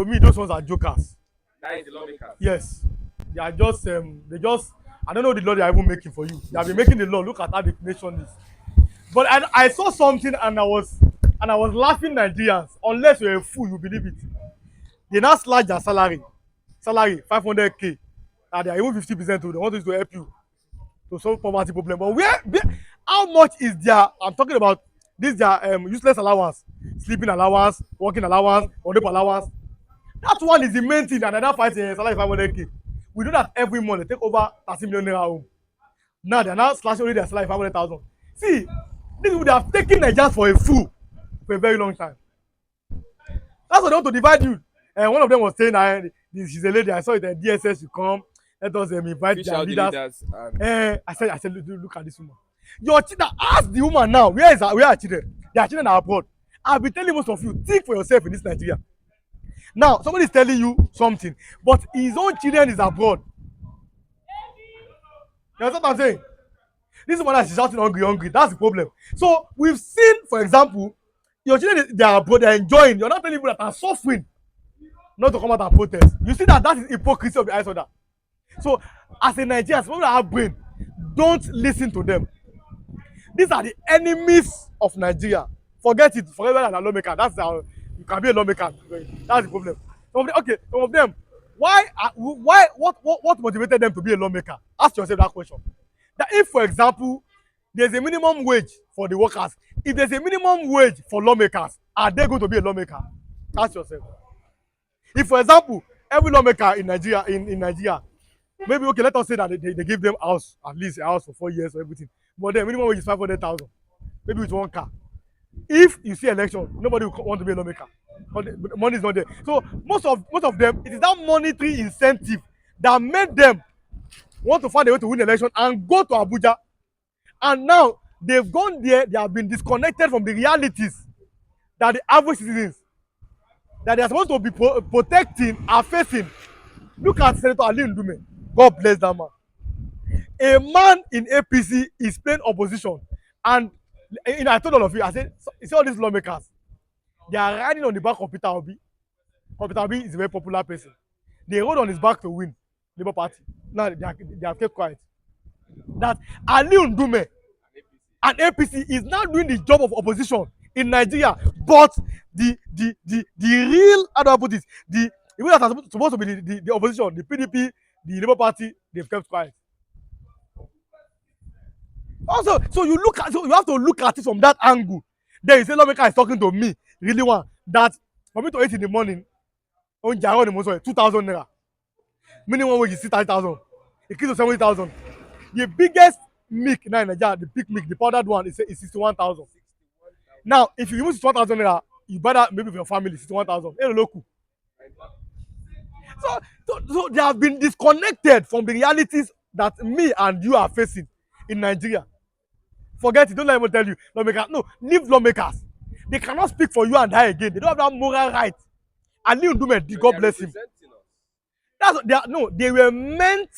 me, those ones are jokers. That is the lawmakers. Yes, they are just I don't know the law they are even making for you. They have been making the law. Look at how the nation is. But I saw something and I was laughing Nigerians. Unless you're a fool, you believe it. They now slash their salary 500k, and they are even 50% to they want to help you to solve poverty problem. But how much is their, I'm talking about this their useless allowance, sleeping allowance, working allowance, on allowance. That one is the main thing, and another fight salary 500k. We do that every month. They take over 30 million naira home. Now they are now slashing only their salary 500,000. See, these people, they have taken Nigerians for a fool for a very long time. That's what they want to divide you. And one of them was saying, she's a lady. I saw it. DSS should come. Let us invite Official their leaders. leaders. I said, look at this woman. Your children, ask the woman now. Where are children? Their children are abroad. I've been telling most of you, think for yourself in this Nigeria. Now, somebody is telling you something, but his own children is abroad. You understand what I'm saying? This woman is shouting hungry, hungry. That's the problem. So we've seen, for example, your children they are abroad, they're enjoying. You're not telling people that are suffering not to come out and protest. You see that is hypocrisy of the eyes of that. So as a Nigerian, people that have brain, don't listen to them. These are the enemies of Nigeria. Forget it. Forget that a lawmaker. That's how you can be a lawmaker. That's the problem. Some of them. What motivated them to be a lawmaker? Ask yourself that question. That if, for example, there's a minimum wage for the workers, if there's a minimum wage for lawmakers, are they going to be a lawmaker? Ask yourself. If, for example, every lawmaker in Nigeria, maybe okay, let us say that they give them house, at least a house for 4 years or everything, but the minimum wage is 500,000, maybe with one car. If you see election, nobody will want to be a lawmaker. The money is not there. So most of them, it is that monetary incentive that made them want to find a way to win the election and go to Abuja. And now they've gone there, they have been disconnected from the realities that the average citizens that they are supposed to be protecting are facing. Look at Senator Ali Ndume. God bless that man. A man in APC is playing opposition, and I told all of you, I said, see all these lawmakers, they are riding on the back of Peter Obi. Peter Obi is a very popular person. They rode on his back to win Labour Party. Now they have kept quiet. That Ali Ndume and APC is now doing the job of opposition in Nigeria, but the real, how do I put this, the people that are supposed to be the opposition, the PDP, the Labour Party, they've kept quiet. Also, so you have to look at it from that angle. Then you say lawmaker is talking to me, really one that for me to eat in the morning, on Jaro the most 2,000 naira. Minimum wage is 30,000. It gives to 70,000. The biggest milk now in Nigeria, the big milk, the powdered one is 61,000. Now, if you use 61,000 naira, you buy that maybe for your family 61,000. Hey, local. So they have been disconnected from the realities that me and you are facing in Nigeria. Forget it. Don't let anyone tell you lawmakers. No, leave lawmakers. They cannot speak for you and I again. They don't have that moral right. Ali Ndume, God bless him. That's they are, no. They were meant.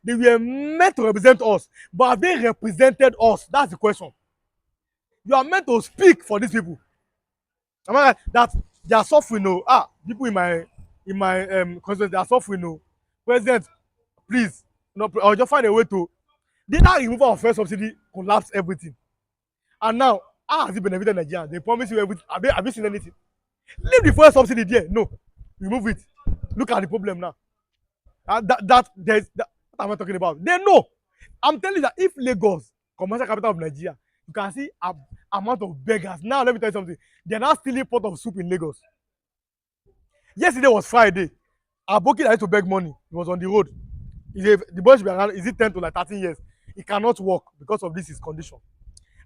They were meant to represent us, but have they represented us? That's the question. You are meant to speak for these people. Am I right? That they are suffering. No, people in my constituency, they are suffering. No, President, please, no, I'll just find a way to. Did that removal of first subsidy collapse everything? And now, how has it benefited Nigeria? They promise you everything. Have you seen anything? Leave the first subsidy there. No, remove it. Look at the problem now. What am I talking about? They know. I'm telling you that if Lagos, commercial capital of Nigeria, you can see a amount of beggars. Now let me tell you something. They're now stealing pot of soup in Lagos. Yesterday was Friday. Aboki that used to beg money. He was on the road. The boy should be around, is it 10 to like 13 years? He cannot walk because of this his condition.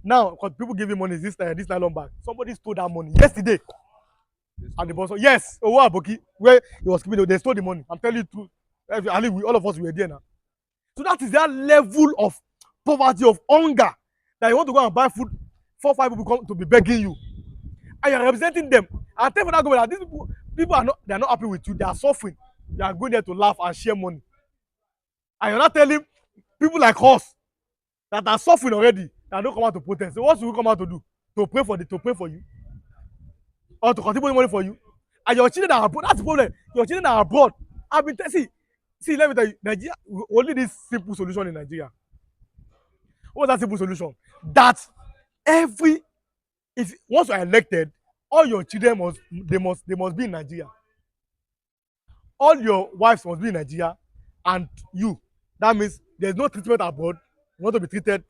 Now, because people give him money, this nylon bag. Somebody stole that money yesterday. At the bus. Yes, Aboki, where he was keeping it, they stole the money. I'm telling you true. All of us were there now. So that is that level of poverty, of hunger, that you want to go and buy food, 4 or 5 people come to be begging you. And you're representing them. And tell for that government that these people are not happy with you, they are suffering. They are going there to laugh and share money. And you're not telling people like us that are suffering already that don't come out to protest. So what should we come out to do? To pray for you? Or to contribute money for you? and your children are abroad. That's the problem. Your children are abroad. See, let me tell you, Nigeria, only this simple solution in Nigeria. What's that simple solution? That every if once you are elected, all your children must be in Nigeria. All your wives must be in Nigeria, and you. That means there's no treatment abroad. You want to be treated,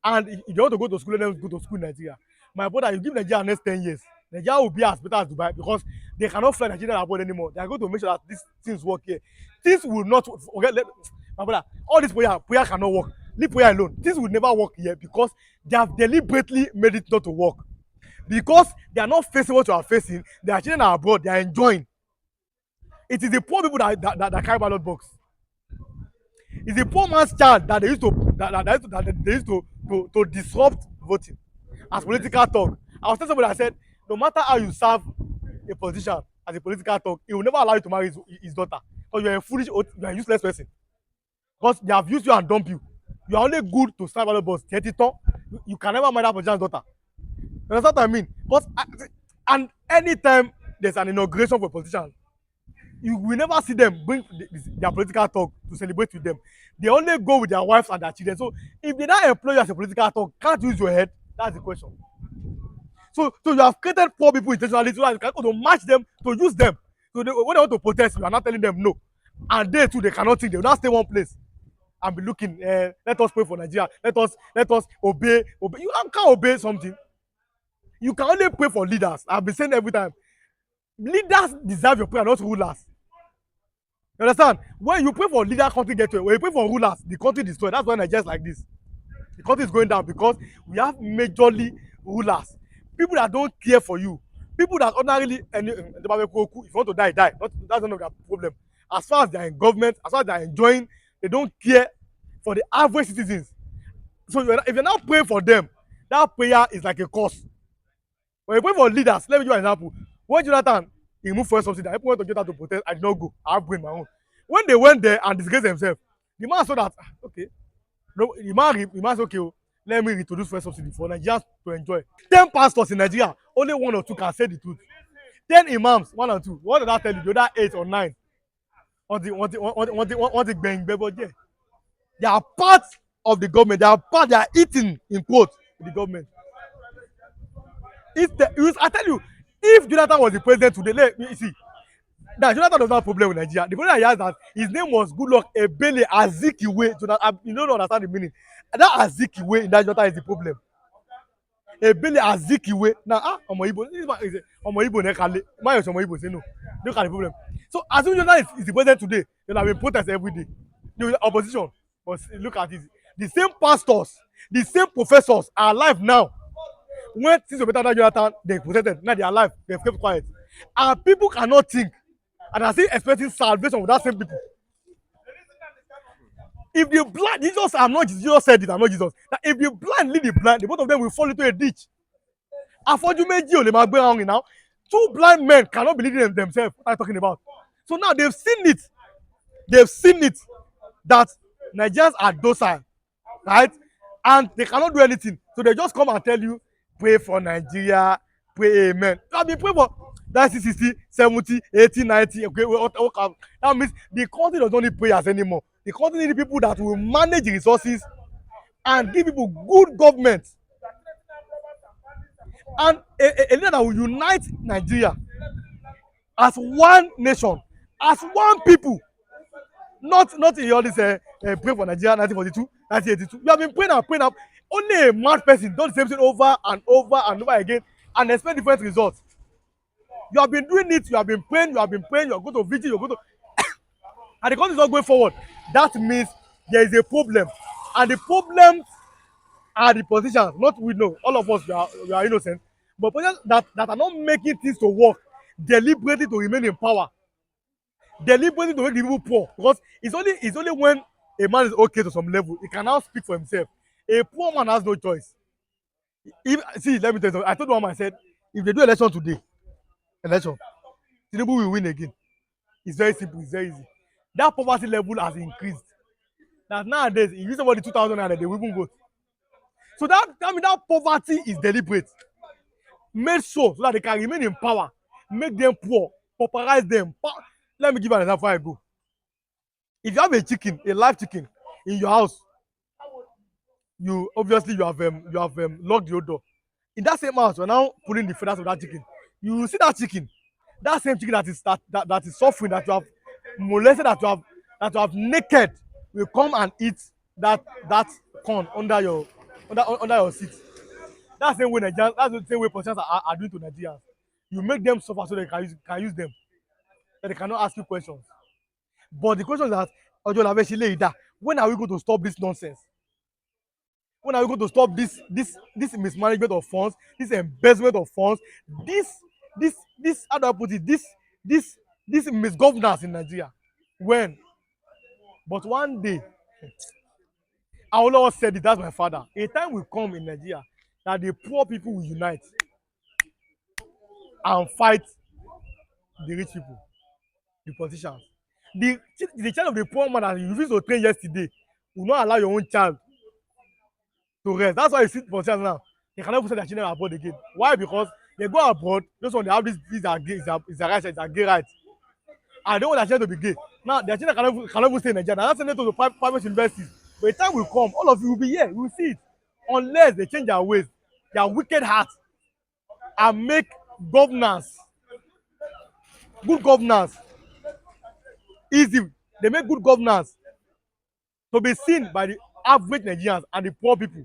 and if you want to go to school, let them go to school in Nigeria. My brother, you give Nigeria next 10 years, Nigeria will be as better as Dubai because they cannot fly Nigeria abroad anymore. They are going to make sure that these things work here. Things will not forget. My brother, all this prayer cannot work. Leave prayer alone. Things will never work here because they have deliberately made it not to work. Because they are not facing what you are facing, their children are abroad, they are enjoying. It is the poor people that carry ballot box. It's the poor man's child that they used to disrupt voting as political talk. I was telling somebody, I said, no matter how you serve a politician as a political talk, he will never allow you to marry his daughter because you are a foolish, you are a useless person. Because they have used you and dumped you. You are only good to serve ballot box. You can never marry that politician's daughter. You understand what I mean? And anytime there's an inauguration for a politician, you will never see them bring their political talk to celebrate with them. They only go with their wives and their children. So if they don't employ you as a political talk, can't you use your head? That's the question. So you have created poor people intentionally so that you can go to match them, to use them. So when they want to protest, you are not telling them no. And they too, they cannot think. They will not stay one place and be looking. Let us pray for Nigeria. Let us obey. You can't obey something. You can only pray for leaders. I've been saying every time. Leaders deserve your prayer, not rulers. You understand? When you pray for leader, country get to it. When you pray for rulers, the country destroyed. That's why Nigeria is like this. The country is going down because we have majorly rulers. People that don't care for you. People that ordinarily, if you want to die, die. That's not their problem. As far as they are in government, as far as they are enjoying, they don't care for the average citizens. So if you're not praying for them, that prayer is like a curse. When you pray for leaders, let me give you an example. When Jonathan he moved for something that people went to Jonathan to protest, I did not go. I have bring my own. When they went there and disgraced themselves, the man saw that okay, no, the man said okay, oh, let me introduce first subsidy for Nigerians to enjoy. 10 pastors in Nigeria, only 1 or 2 can say the truth. 10 imams, 1 or 2. What did that tell you? The other 8 or 9 want the bang but yeah. They are part of the government. They are eating in quote the government. I tell you, if Jonathan was the president today, let me see. That Jonathan does not have a problem with Nigeria. The problem he has that his name was Goodluck Ebele Azikiwe. Jonathan, you don't understand the meaning. That Azikiwe in that Jonathan is the problem. Ebele Azikiwe. Now, Omo Igbo, Omo Igbo nekale. Why is Omo Igbo say no? Look at the problem. So, as soon as Jonathan is the president today, there will be protests every day. The opposition. But look at this. The same pastors, the same professors are alive now. When things were better than Jonathan, they protested. Now they are alive. They kept quiet. And people cannot think. And are still expecting salvation with that same people. If the blind, Jesus said it, I'm not Jesus. That if the blind lead the blind, the both of them will fall into a ditch. Afọ́jú méjì ò lè máa gbéra wọn now. 2 blind men cannot be leading themselves. What are you talking about? So now they've seen it. They've seen it that Nigerians are docile, right? And they cannot do anything. So they just come and tell you, pray for Nigeria, pray amen. You have been praying for that 60, 70, 80, 90. Okay, that means the country does not need prayers anymore. The country needs people that will manage the resources and give people good government. And a leader that will unite Nigeria as one nation, as one people. Not in all this pray for Nigeria 1942, 1982. We have been praying and praying up. Only a mad person does the same thing over and over and over again and expect different results. You have been doing it, you have been praying, you're going to vigil, you're going to and the country is not going forward. That means there is a problem. And the problems are the politicians, not we know. All of us we are innocent. But politicians that are not making things to work deliberately to remain in power. Deliberately to make the people poor. Because it's only when a man is okay to some level, he can now speak for himself. A poor man has no choice. See, let me tell you something. I told one man, I said, if they do election today, Tinubu will win again. It's very simple, it's very easy. That poverty level has increased. That nowadays, if you somebody 2,000 naira, they will even vote. So that poverty is deliberate. Made so that they can remain in power, make them poor. pauperize them. Let me give you an example before I go. If you have a chicken, a live chicken in your house, you obviously you have locked your door. In that same house, you're now pulling the feathers of that chicken. You will see that chicken, that same chicken that is suffering, that you have molested, that you have naked, will come and eat that corn under your seat. That's the same way Nigerians, that's the same way politicians are doing to Nigerians. You make them suffer so they can use them, that they cannot ask you questions. But the question is that Ojo Laveshile Ida, when are we going to stop this nonsense? When are we going to stop this mismanagement of funds, this embezzlement of funds, this this how do I put it, this this misgovernance in Nigeria? When? But one day, Awolowo said it, that's my father. A time will come in Nigeria that the poor people will unite and fight the rich people, the politicians. The child of the poor man that you refuse to train yesterday will not allow your own child to rest. That's why you see politicians now, they cannot even send their children abroad again. Why? Because they go abroad, those one they have this are gay, is a right, is a gay right. And they want their children to be gay. Now their children cannot even stay in Nigeria. Now that's send them to the private universities. But the time will come, all of you will be here, you will see it. Unless they change their ways, their wicked hearts, and make governance, good governance easy. They make good governance to be seen by the average Nigerians and the poor people.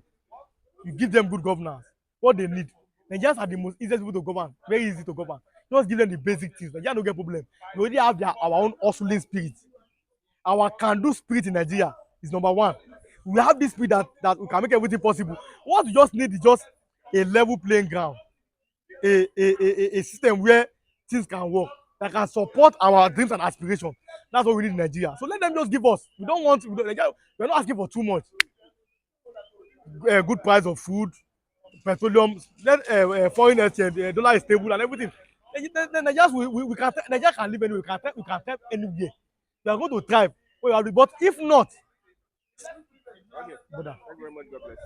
You give them good governance, what they need. Nigerians are the most easiest people to govern, very easy to govern. Just give them the basic things. Nigeria no get problem. We already have our own hustling spirit. Our can do spirit in Nigeria is number one. We have this spirit that we can make everything possible. What we just need is just a level playing ground, a system where things can work, that can support our dreams and aspirations. That's what we need in Nigeria. So let them just give us. We're not asking for too much. Good price of food, petroleum, let foreign exchange, dollar is stable and everything. Nigerians we can Nigeria can live anywhere. We can thrive anywhere. We are going to thrive. But if not, Okay. brother. Thank you very much. God bless.